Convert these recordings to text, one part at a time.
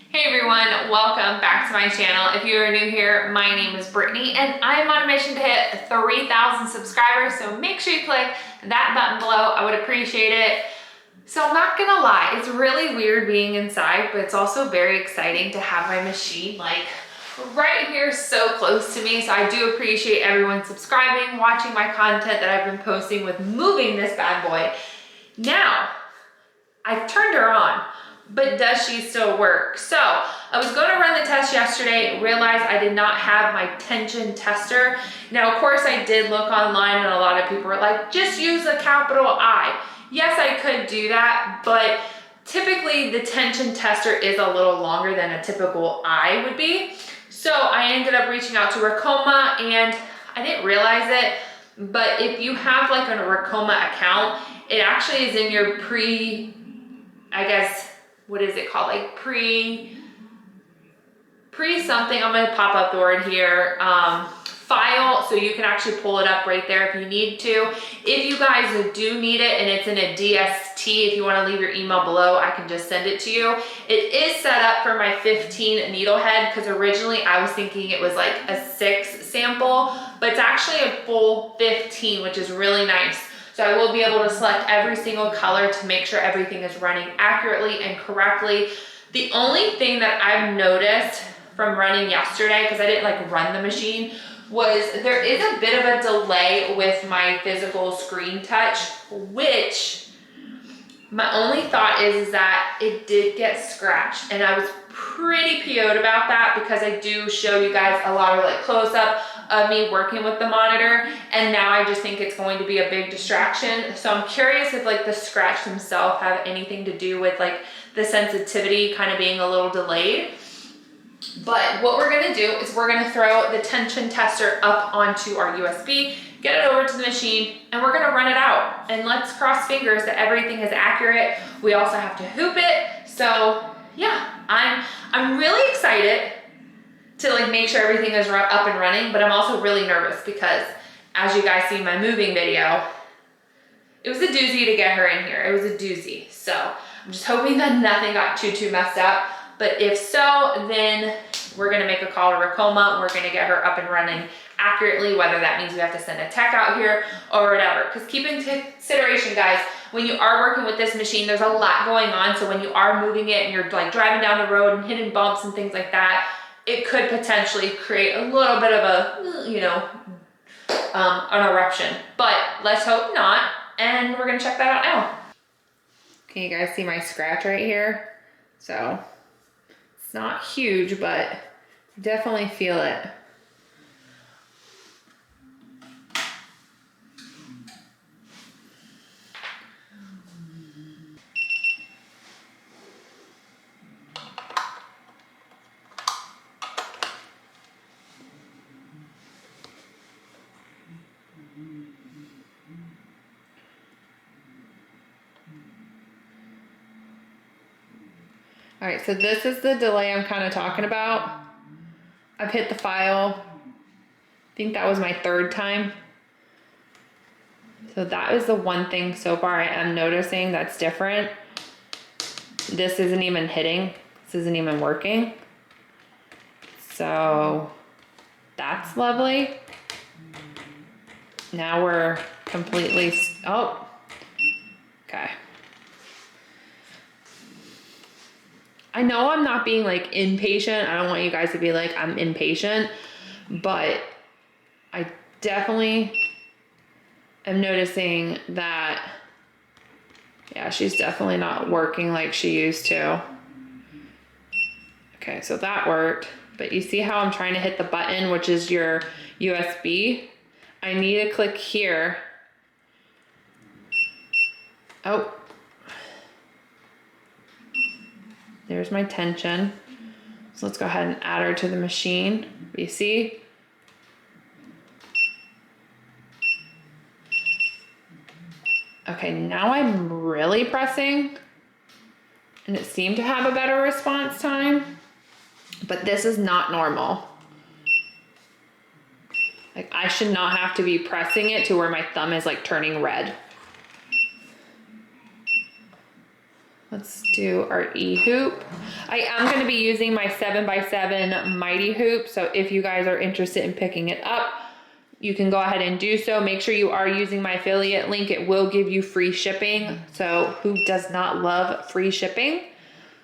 Hey everyone, welcome back to my channel. If you are new here, my name is Brittany and I'm on a mission to hit 3,000 subscribers, so make sure you click that button below. I would appreciate it. So I'm not gonna lie, it's really weird being inside, but it's also very exciting to have my machine like right here so close to me. So I do appreciate everyone subscribing, watching my content that I've been posting with moving this bad boy. Now, I've turned her on, but does she still work? So I was going to run the test yesterday, realized I did not have my tension tester. Now, of course, I did look online and a lot of people were like, just use a capital I. Yes, I could do that, but typically the tension tester is a little longer than a typical I would be. So I ended up reaching out to RICOMA and I didn't realize it, but if you have like a RICOMA account, it actually is in your I guess, what is it called? Like pre something, I'm gonna pop up the word here, file, so you can actually pull it up right there if you need to. If you guys do need it and it's in a DST, if you wanna leave your email below, I can just send it to you. It is set up for my 15 needle head, because originally I was thinking it was like a 6 sample, but it's actually a full 15, which is really nice. So I will be able to select every single color to make sure everything is running accurately and correctly. The only thing that I've noticed from running yesterday, because I didn't like run the machine, was there is a bit of a delay with my physical screen touch, which my only thought is that it did get scratched, and I was pretty PO'd about that because I do show you guys a lot of like close up of me working with the monitor, and now I just think it's going to be a big distraction. So I'm curious if like the scratch themselves have anything to do with like the sensitivity kind of being a little delayed. But what we're gonna do is we're gonna throw the tension tester up onto our USB, get it over to the machine, and we're gonna run it out. And let's cross fingers that everything is accurate. We also have to hoop it. So yeah, I'm really excited to like make sure everything is up and running, but I'm also really nervous because as you guys see in my moving video, it was a doozy to get her in here. It was a doozy. So I'm just hoping that nothing got too messed up. But if so, then we're gonna make a call to RICOMA. We're gonna get her up and running accurately, whether that means we have to send a tech out here or whatever. Because keep in consideration, guys, when you are working with this machine, there's a lot going on. So when you are moving it and you're like driving down the road and hitting bumps and things like that, it could potentially create a little bit of a, you know, an eruption. But let's hope not. And we're gonna check that out now. Can you guys see my scratch right here? So it's not huge, but definitely feel it. All right, so this is the delay I'm kind of talking about. I've hit the file. I think that was my 3rd time. So that is the one thing so far I am noticing that's different. This isn't even hitting. This isn't even working. So that's lovely. Now we're completely, oh, okay. I know I'm not being like impatient. I don't want you guys to be like, I'm impatient, but I definitely am noticing that, yeah, she's definitely not working like she used to. Okay, so that worked, but you see how I'm trying to hit the button, which is your USB? I need to click here. Oh. There's my tension. So let's go ahead and add her to the machine. You see? Okay, now I'm really pressing and it seemed to have a better response time, but this is not normal. Like I should not have to be pressing it to where my thumb is like turning red. Let's do our E hoop. I am going to be using my 7x7 Mighty hoop. So if you guys are interested in picking it up, you can go ahead and do so. Make sure you are using my affiliate link. It will give you free shipping. So who does not love free shipping?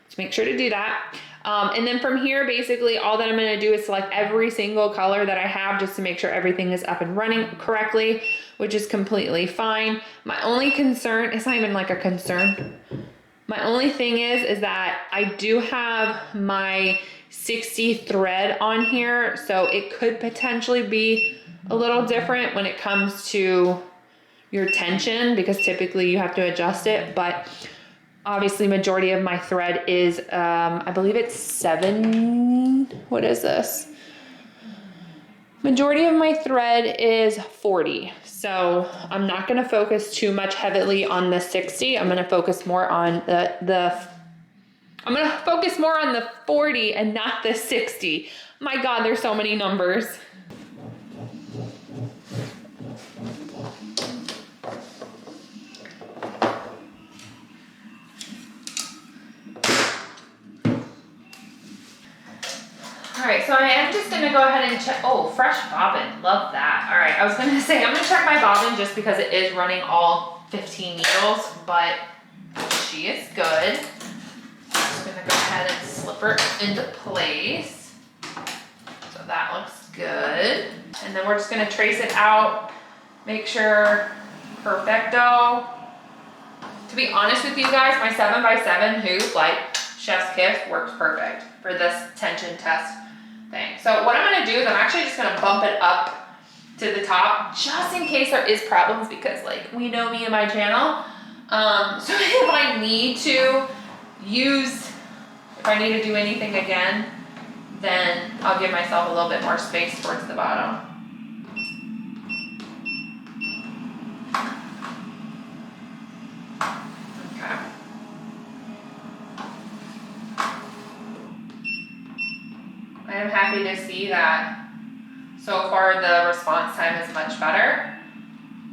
So make sure to do that. And then from here, basically all that I'm going to do is select every single color that I have just to make sure everything is up and running correctly, which is completely fine. My only concern, it's not even like a concern. My only thing is that I do have my 60 thread on here, so it could potentially be a little different when it comes to your tension, because typically you have to adjust it, but obviously majority of my thread is, I believe it's 7, what is this? Majority of my thread is 40. So I'm not gonna focus too much heavily on the 60. I'm gonna focus more on I'm gonna focus more on the 40 and not the 60. My God, there's so many numbers. All right, so I am just gonna go ahead and check. Oh, fresh bobbin, love that. All right, I was gonna say, I'm gonna check my bobbin just because it is running all 15 needles, but she is good. I'm just gonna go ahead and slip her into place. So that looks good. And then we're just gonna trace it out, make sure perfecto. To be honest with you guys, my 7x7 hoop, like chef's kiss, works perfect for this tension test thing. So what I'm gonna do is I'm actually just gonna bump it up to the top just in case there is problems, because like we know me and my channel. So if I need to do anything again, then I'll give myself a little bit more space towards the bottom. Okay. I am happy to see that so far the response time is much better.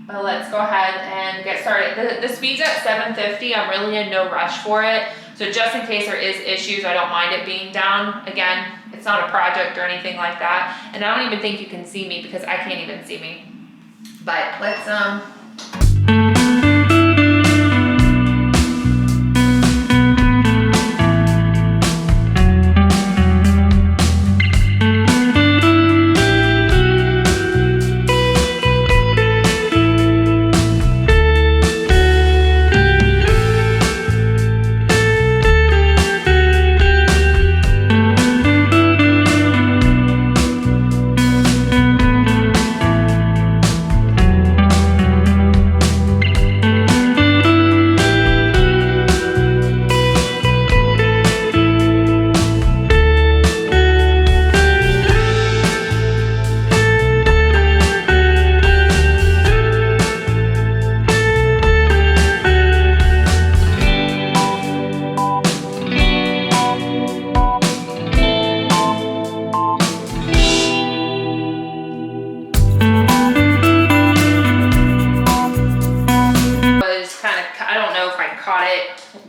But let's go ahead and get started. The speed's at 750. I'm really in no rush for it. So just in case there is issues, I don't mind it being down. Again, it's not a project or anything like that. And I don't even think you can see me because I can't even see me. But let's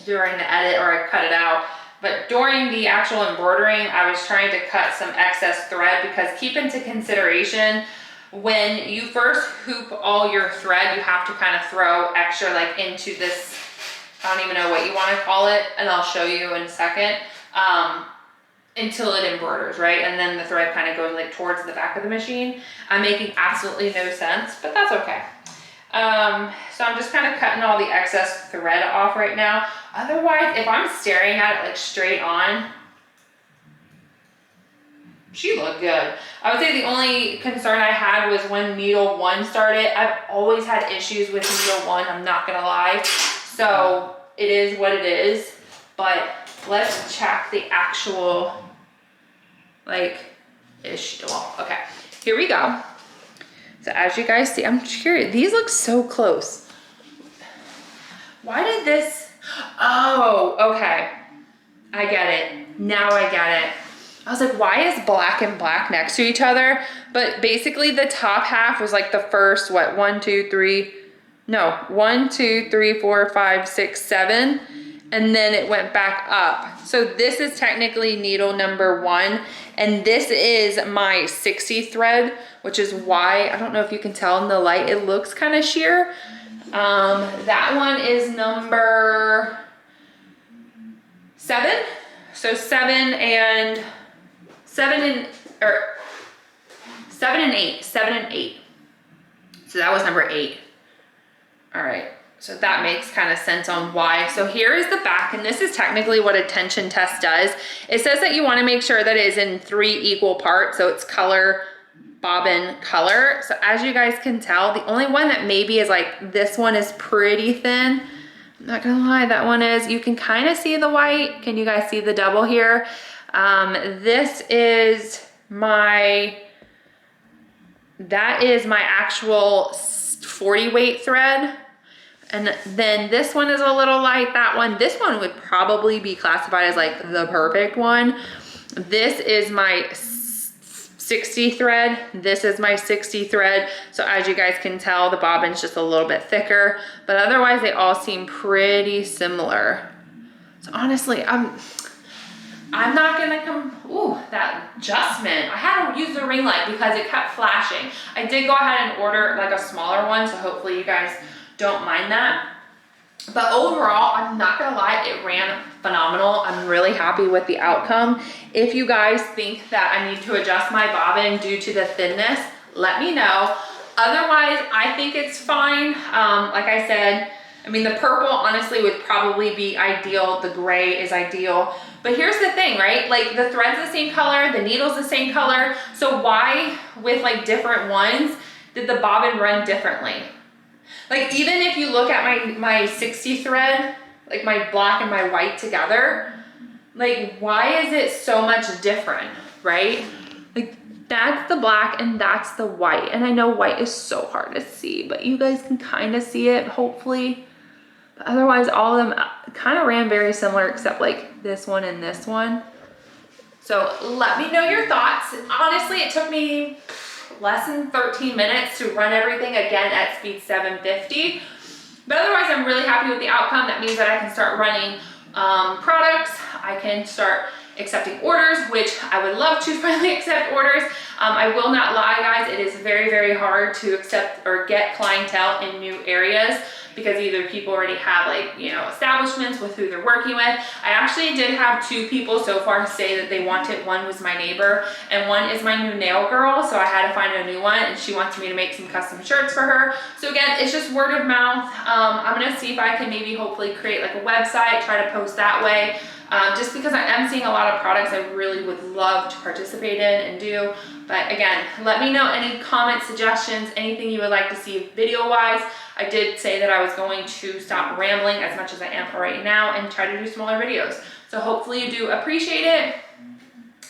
during the edit or I cut it out, but during the actual embroidering I was trying to cut some excess thread, because keep into consideration when you first hoop all your thread, you have to kind of throw extra like into this, I don't even know what you want to call it, and I'll show you in a second, until it embroiders, right? And then the thread kind of goes like towards the back of the machine. I'm making absolutely no sense, but that's okay. So I'm just kind of cutting all the excess thread off right now. Otherwise, if I'm staring at it like straight on, she looked good. I would say the only concern I had was when needle 1 started. I've always had issues with needle 1, I'm not gonna lie. So it is what it is, but let's check the actual like ish. Well, okay, here we go. So as you guys see, I'm curious, these look so close. Why did this, oh, okay. I get it, now I get it. I was like, why is black and black next to each other? But basically the top half was like the first, what, 1, 2, 3, 4, 5, 6, 7. and then it went back up. So this is technically needle number 1, and this is my 60 thread, which is why, I don't know if you can tell in the light, it looks kind of sheer. That one is number 7. So 7 and 8. 7 and 8. So that was number 8. All right, so that makes kind of sense on why. So here is the back, and this is technically what a tension test does. It says that you want to make sure that it is in 3 equal parts, so it's color, bobbin, color. So as you guys can tell, the only one that maybe is like, this one is pretty thin. I'm not gonna lie, that one is, you can kind of see the white. Can you guys see the double here? This is my, that is my actual 40 weight thread. And then this one is a little light, that one. This one would probably be classified as like the perfect one. This is my 60 thread. This is my 60 thread. So as you guys can tell, the bobbin's just a little bit thicker, but otherwise they all seem pretty similar. So honestly, I'm not gonna come, ooh, that adjustment. I had to use the ring light because it kept flashing. I did go ahead and order like a smaller one, so hopefully you guys don't mind that. But overall, I'm not gonna lie, it ran phenomenal. I'm really happy with the outcome. If you guys think that I need to adjust my bobbin due to the thinness, let me know. Otherwise, I think it's fine. Like I said, I mean, the purple honestly would probably be ideal. The gray is ideal. But here's the thing, right? Like the thread's the same color, the needle's the same color. So why, with like different ones, did the bobbin run differently? Like even if you look at my 60 thread, like my black and my white together, like why is it so much different, right? Like that's the black and that's the white. And I know white is so hard to see, but you guys can kind of see it, hopefully. But otherwise, all of them kind of ran very similar, except like this one and this one. So let me know your thoughts. Honestly, it took me less than 13 minutes to run everything again at speed 750. But otherwise, I'm really happy with the outcome. That means that I can start running products. I can start accepting orders, which I would love to finally accept orders. I will not lie, guys. It is very, very hard to accept or get clientele in new areas because either people already have like, you know, establishments with who they're working with. I actually did have 2 people so far say that they wanted. One was my neighbor and one is my new nail girl. So I had to find a new one and she wants me to make some custom shirts for her. So again, it's just word of mouth. I'm gonna see if I can maybe hopefully create like a website, try to post that way. Just because I am seeing a lot of products I really would love to participate in and do. But again, let me know any comments, suggestions, anything you would like to see video-wise. I did say that I was going to stop rambling as much as I am for right now and try to do smaller videos. So hopefully you do appreciate it.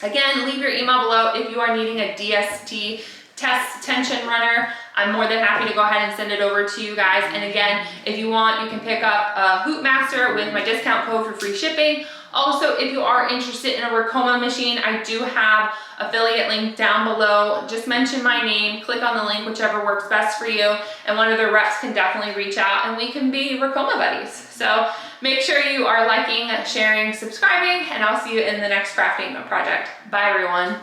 Again, leave your email below if you are needing a DST test tension runner. I'm more than happy to go ahead and send it over to you guys. And again, if you want, you can pick up a Hoopmaster with my discount code for free shipping. Also, if you are interested in a RICOMA machine, I do have affiliate link down below. Just mention my name, click on the link, whichever works best for you, and one of the reps can definitely reach out and we can be RICOMA buddies. So make sure you are liking, sharing, subscribing, and I'll see you in the next crafting project. Bye everyone.